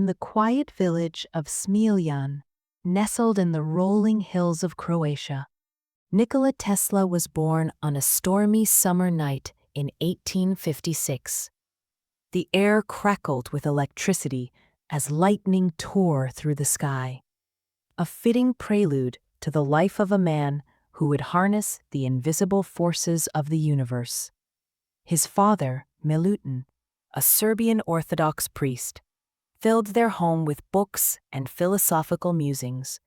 in the quiet village of Smiljan, nestled in the rolling hills of Croatia. Nikola Tesla was born on a stormy summer night in 1856. The air crackled with electricity as lightning tore through the sky, a fitting prelude to the life of a man who would harness the invisible forces of the universe. His father, Milutin, a Serbian Orthodox priest, filled their home with books and philosophical musings,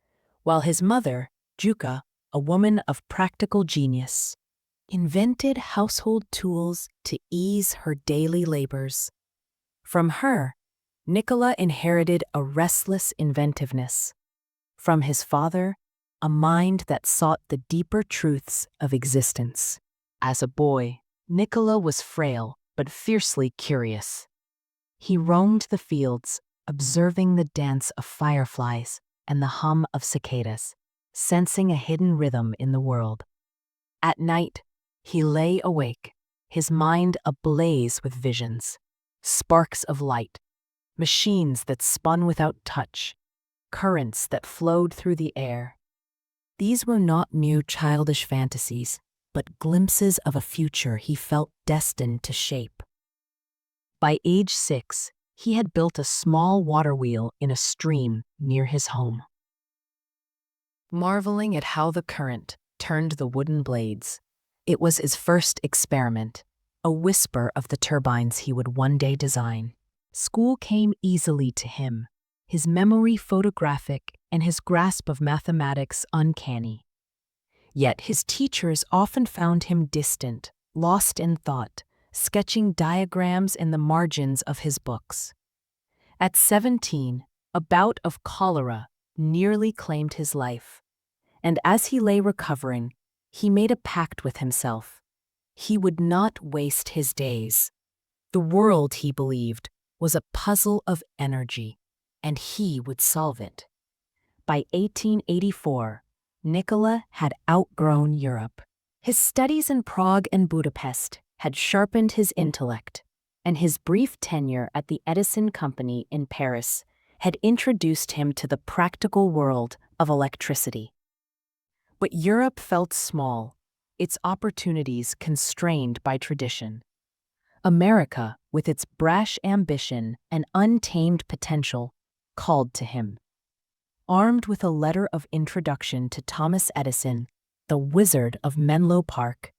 while his mother, Juka, a woman of practical genius, invented household tools to ease her daily labors. From her, Nikola inherited a restless inventiveness. From his father, a mind that sought the deeper truths of existence. As a boy, Nikola was frail but fiercely curious. He roamed the fields, observing the dance of fireflies and the hum of cicadas, sensing a hidden rhythm in the world. At night, he lay awake, his mind ablaze with visions, sparks of light, machines that spun without touch, currents that flowed through the air. These were not mere childish fantasies, but glimpses of a future he felt destined to shape. By age 6, he had built a small water wheel in a stream near his home. Marveling at how the current turned the wooden blades, it was his first experiment, a whisper of the turbines he would one day design. School came easily to him, his memory photographic and his grasp of mathematics uncanny. Yet his teachers often found him distant, lost in thought, sketching diagrams in the margins of his books. At 17, a bout of cholera nearly claimed his life, and as he lay recovering, he made a pact with himself. He would not waste his days. The world, he believed, was a puzzle of energy, and he would solve it. By 1884, Nikola had outgrown Europe. His studies in Prague and Budapest had sharpened his intellect, and his brief tenure at the Edison Company in Paris had introduced him to the practical world of electricity. But Europe felt small, its opportunities constrained by tradition. America, with its brash ambition and untamed potential, called to him. Armed with a letter of introduction to Thomas Edison, the Wizard of Menlo Park,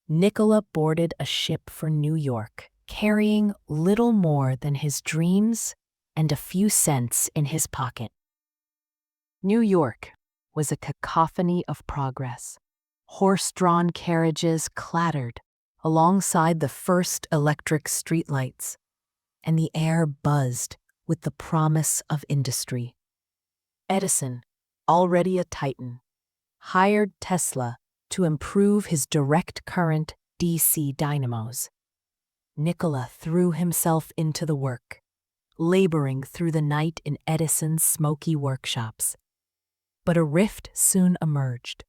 Nikola boarded a ship for New York, carrying little more than his dreams and a few cents in his pocket. New York was a cacophony of progress. Horse-drawn carriages clattered alongside the first electric streetlights, and the air buzzed with the promise of industry. Edison, already a titan, hired Tesla to improve his direct current DC dynamos. Nikola threw himself into the work, laboring through the night in Edison's smoky workshops. But a rift soon emerged.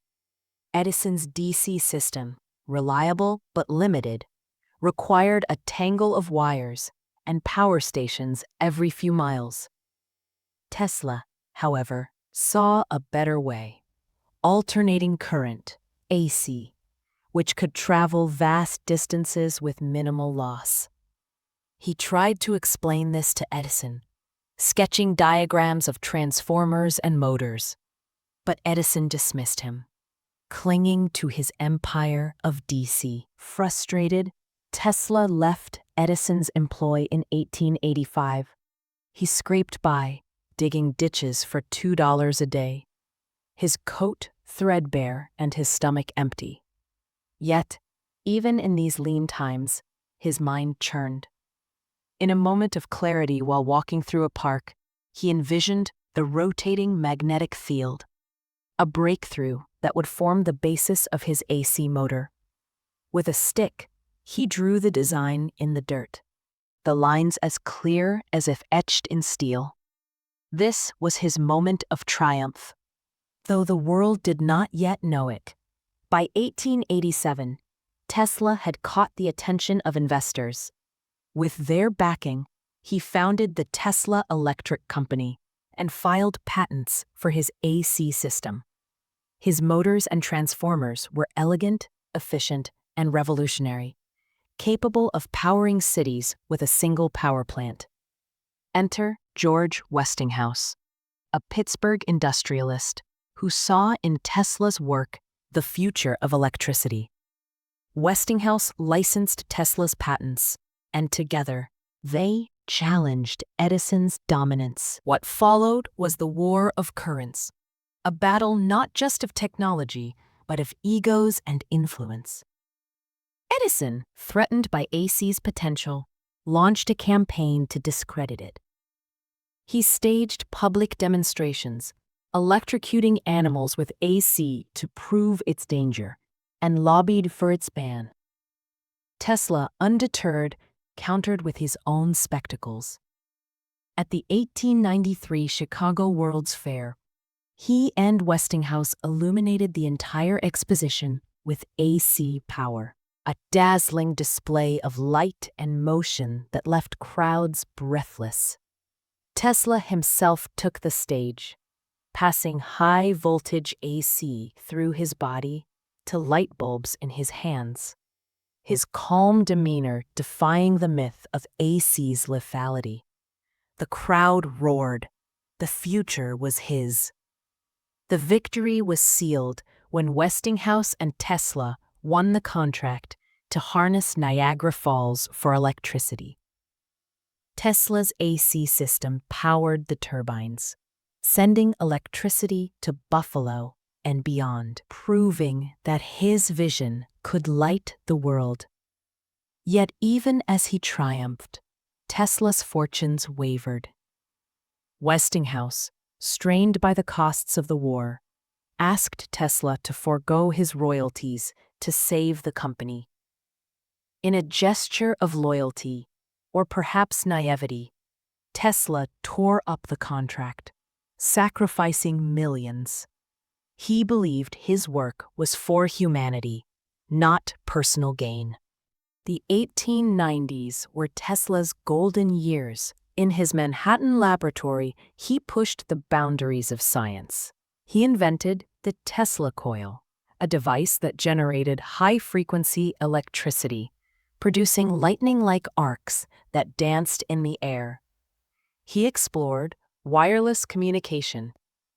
Edison's DC system, reliable but limited, required a tangle of wires and power stations every few miles. Tesla, however, saw a better way: alternating current, AC, which could travel vast distances with minimal loss. He tried to explain this to Edison, sketching diagrams of transformers and motors, but Edison dismissed him, clinging to his empire of DC. Frustrated, Tesla left Edison's employ in 1885. He scraped by, digging ditches for $2 a day, his coat threadbare and his stomach empty. Yet, even in these lean times, his mind churned. In a moment of clarity while walking through a park, he envisioned the rotating magnetic field, a breakthrough that would form the basis of his AC motor. With a stick, he drew the design in the dirt, the lines as clear as if etched in steel. This was his moment of triumph, though the world did not yet know it. By 1887, Tesla had caught the attention of investors. With their backing, He founded the Tesla Electric Company and filed patents for his AC system. His motors and transformers were elegant, efficient, and revolutionary, capable of powering cities with a single power plant. Enter George Westinghouse, a Pittsburgh industrialist who saw in Tesla's work the future of electricity. Westinghouse licensed Tesla's patents, and together, they challenged Edison's dominance. What followed was the War of Currents, a battle not just of technology, but of egos and influence. Edison, threatened by AC's potential, launched a campaign to discredit it. He staged public demonstrations, electrocuting animals with AC to prove its danger, and lobbied for its ban. Tesla, undeterred, countered with his own spectacles. At the 1893 Chicago World's Fair, he and Westinghouse illuminated the entire exposition with AC power, a dazzling display of light and motion that left crowds breathless. Tesla himself took the stage, passing high-voltage AC through his body to light bulbs in his hands, his calm demeanor defying the myth of AC's lethality. The crowd roared. The future was his. The victory was sealed when Westinghouse and Tesla won the contract to harness Niagara Falls for electricity. Tesla's AC system powered the turbines, sending electricity to Buffalo and beyond, proving that his vision could light the world. Yet even as he triumphed, Tesla's fortunes wavered. Westinghouse, strained by the costs of the war, asked Tesla to forego his royalties to save the company. In a gesture of loyalty, or perhaps naivety, Tesla tore up the contract, sacrificing millions. He believed his work was for humanity, not personal gain. The 1890s were Tesla's golden years. In his Manhattan laboratory, he pushed the boundaries of science. He invented the Tesla coil, a device that generated high-frequency electricity, producing lightning-like arcs that danced in the air. He explored wireless communication,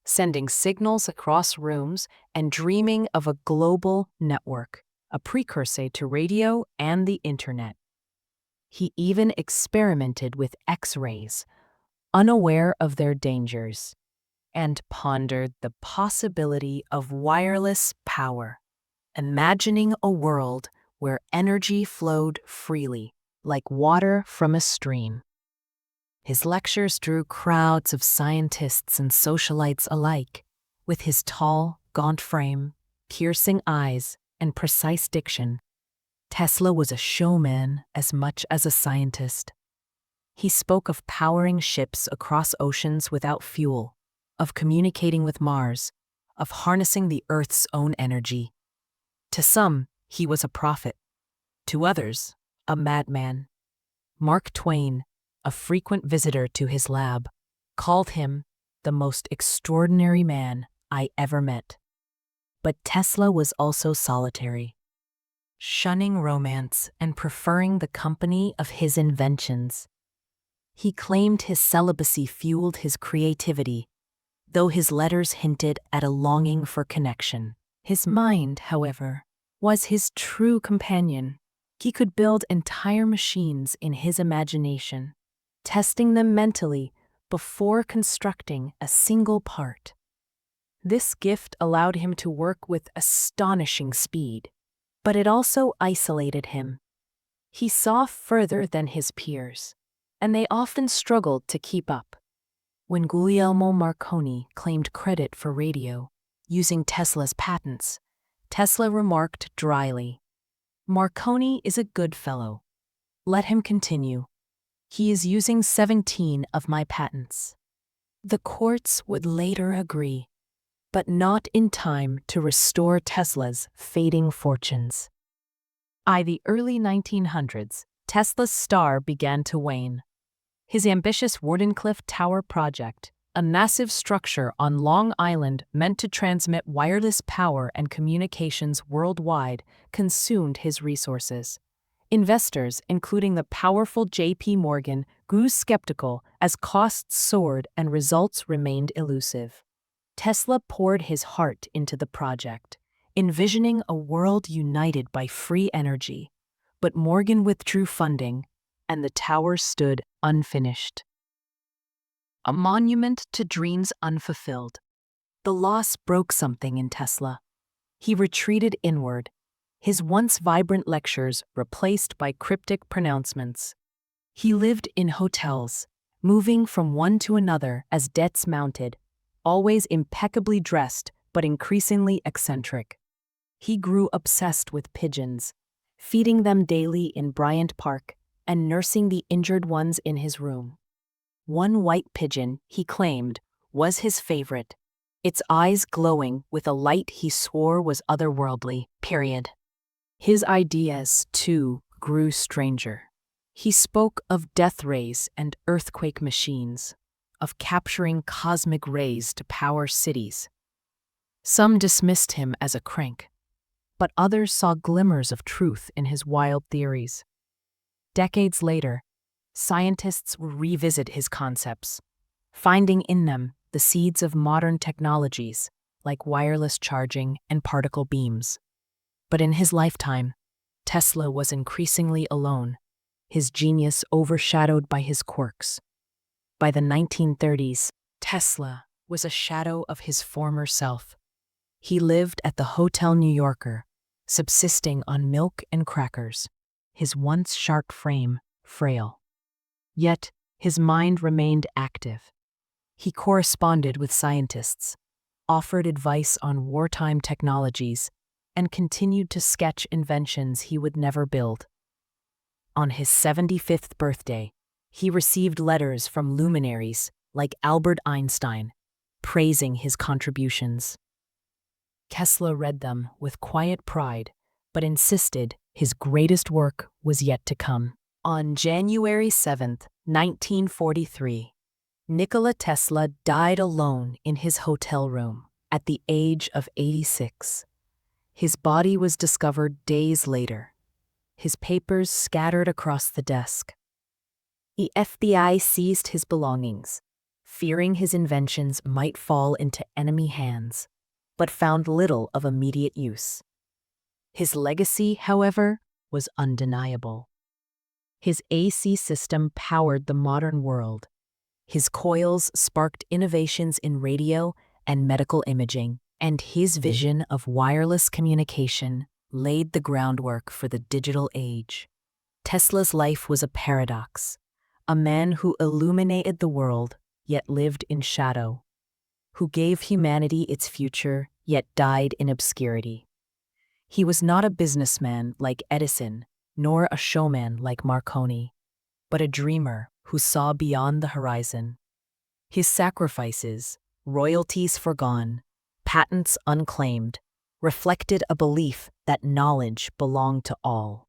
sending signals across rooms and dreaming of a global network, a precursor to radio and the internet. He even experimented with X-rays, unaware of their dangers, and pondered the possibility of wireless power, imagining a world where energy flowed freely, like water from a stream. His lectures drew crowds of scientists and socialites alike, with his tall, gaunt frame, piercing eyes, and precise diction. Tesla was a showman as much as a scientist. He spoke of powering ships across oceans without fuel, of communicating with Mars, of harnessing the Earth's own energy. To some, he was a prophet. To others, a madman. Mark Twain, a frequent visitor to his lab, called him the most extraordinary man I ever met. But Tesla was also solitary, shunning romance and preferring the company of his inventions. He claimed his celibacy fueled his creativity, though his letters hinted at a longing for connection. His mind, however, was his true companion. He could build entire machines in his imagination, testing them mentally before constructing a single part. This gift allowed him to work with astonishing speed, but it also isolated him. He saw further than his peers, and they often struggled to keep up. When Guglielmo Marconi claimed credit for radio, using Tesla's patents, Tesla remarked dryly, "Marconi is a good fellow. Let him continue. He is using 17 of my patents." The courts would later agree, but not in time to restore Tesla's fading fortunes. By the early 1900s, Tesla's star began to wane. His ambitious Wardenclyffe Tower project, a massive structure on Long Island meant to transmit wireless power and communications worldwide, consumed his resources. Investors, including the powerful J.P. Morgan, grew skeptical as costs soared and results remained elusive. Tesla poured his heart into the project, envisioning a world united by free energy. But Morgan withdrew funding, and the tower stood unfinished. A monument to dreams unfulfilled. The loss broke something in Tesla. He retreated inward, his once vibrant lectures replaced by cryptic pronouncements. He lived in hotels, moving from one to another as debts mounted, always impeccably dressed but increasingly eccentric. He grew obsessed with pigeons, feeding them daily in Bryant Park and nursing the injured ones in his room. One white pigeon, he claimed, was his favorite, its eyes glowing with a light he swore was otherworldly, period. His ideas, too, grew stranger. He spoke of death rays and earthquake machines, of capturing cosmic rays to power cities. Some dismissed him as a crank, but others saw glimmers of truth in his wild theories. Decades later, scientists will revisit his concepts, finding in them the seeds of modern technologies like wireless charging and particle beams. But in his lifetime, Tesla was increasingly alone, his genius overshadowed by his quirks. By the 1930s, Tesla was a shadow of his former self. He lived at the Hotel New Yorker, subsisting on milk and crackers, his once sharp frame frail. Yet, his mind remained active. He corresponded with scientists, offered advice on wartime technologies, and continued to sketch inventions he would never build. On his 75th birthday, he received letters from luminaries like Albert Einstein, praising his contributions. Tesla read them with quiet pride, but insisted his greatest work was yet to come. On January 7, 1943, Nikola Tesla died alone in his hotel room at the age of 86. His body was discovered days later, his papers scattered across the desk. The FBI seized his belongings, fearing his inventions might fall into enemy hands, but found little of immediate use. His legacy, however, was undeniable. His AC system powered the modern world. His coils sparked innovations in radio and medical imaging, and his vision of wireless communication laid the groundwork for the digital age. Tesla's life was a paradox, a man who illuminated the world yet lived in shadow, who gave humanity its future yet died in obscurity. He was not a businessman like Edison, nor a showman like Marconi, but a dreamer who saw beyond the horizon. His sacrifices, royalties forgone, patents unclaimed, reflected a belief that knowledge belonged to all.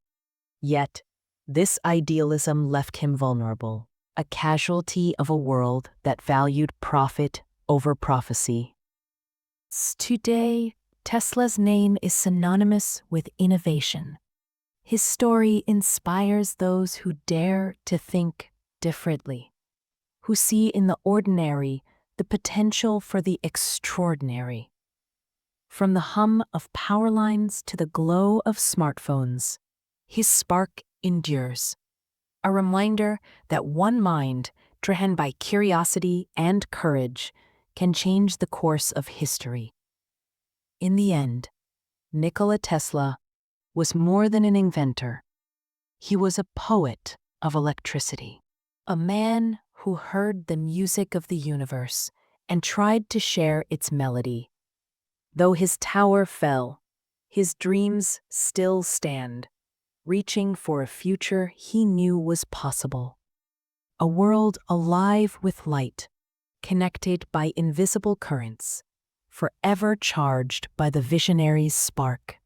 Yet, this idealism left him vulnerable, a casualty of a world that valued profit over prophecy. Today, Tesla's name is synonymous with innovation. His story inspires those who dare to think differently, who see in the ordinary the potential for the extraordinary. From the hum of power lines to the glow of smartphones, his spark endures, a reminder that one mind, driven by curiosity and courage, can change the course of history. In the end, Nikola Tesla was more than an inventor. He was a poet of electricity, a man who heard the music of the universe and tried to share its melody. Though his tower fell, his dreams still stand, reaching for a future he knew was possible. A world alive with light, connected by invisible currents, forever charged by the visionary's spark.